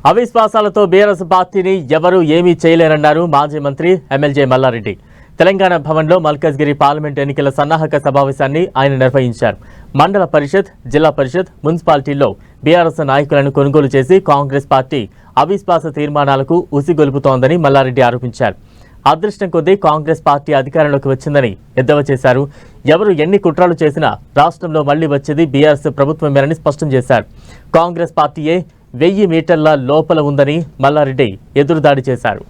అవిశ్వాసాలతో BRS పార్టీని ఎవరూ ఏమీ చేయలేరన్నారు మాజీ మంత్రి ఎమ్మెల్యే మల్లారెడ్డి. తెలంగాణ భవన్లో మల్కజ్గిరి పార్లమెంట్ ఎన్నికల సన్నాహక సమావేశాన్ని ఆయన నిర్వహించారు. మండల పరిషత్, జిల్లా పరిషత్, మున్సిపాలిటీల్లో బీఆర్ఎస్ నాయకులను కొనుగోలు చేసి కాంగ్రెస్ పార్టీ అవిశ్వాస తీర్మానాలకు ఉసిగొలుపుతోందని మల్లారెడ్డి ఆరోపించారు. అదృష్టం కొద్దీ కాంగ్రెస్ పార్టీ అధికారంలోకి వచ్చిందని ఎద్దేవా చేశారు. ఎవరు ఎన్ని కుట్రలు చేసినా రాష్ట్రంలో మళ్లీ వచ్చేది బీఆర్ఎస్ ప్రభుత్వమేనని స్పష్టం చేశారు. కాంగ్రెస్ పార్టీయే 1000 మీటర్ల లోపల ఉందని మల్లారెడ్డి ఎదురుదాడి చేశారు.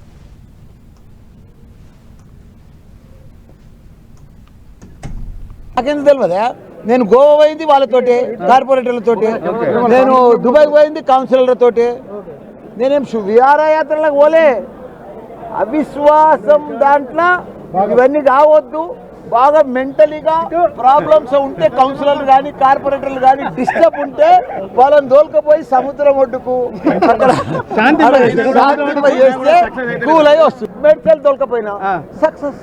నాకెందుకు తెలియదా? నేను గోవా పోయింది వాళ్ళతోటి, కార్పొరేటర్లతోటి, నేను దుబాయ్ పోయింది కౌన్సిలర్లతోటి. నేనేం విహారయాత్రలకు పోలే. అవిశ్వాసం దాంట్లో ఇవన్నీ కావద్దు. బాగా మెంటలీగా ప్రాబ్లమ్స్ ఉంటే కౌన్సిలర్లు కానీ కార్పొరేటర్లు కానీ డిస్టర్బ్ ఉంటే వాళ్ళని దోలుకపోయి సముద్రం ఒడ్డుకు అక్కడ చేస్తే కూల్ అయ్యి వస్తుంది. మెడికల్ దోలుకపోయినా సక్సెస్,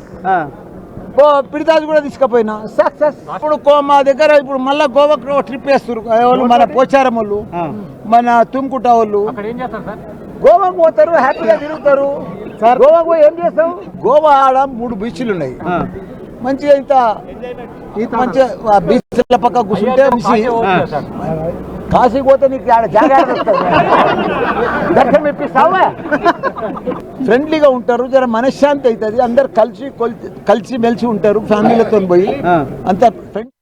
పిడితాజ్ కూడా తీసుకుపోయినా సక్సెస్. ఇప్పుడు మా దగ్గర ఇప్పుడు మళ్ళీ గోవాకు ట్రిప్ వేస్తారు మన పోచారం వాళ్ళు, మన తుమ్కుట వాళ్ళు. గోవాకు పోతారు, హ్యాపీగా తిరుగుతారు. గోవాకు పోయి ఏం చేస్తావు? గోవా ఆడ 3 బీచ్లు ఉన్నాయి. మంచిగా ఇంత మంచిగా బీచ్ల పక్క కూర్చుంటే కాశీకి పోతే నీకు దర్శనం ఇప్పిస్తావా? ఫ్రెండ్లీగా ఉంటారు, జర మనశ్శాంతి అవుతుంది. అందరు కలిసి మెలిసి ఉంటారు ఫ్యామిలీలతో పోయి అంత ఫ్రెండ్.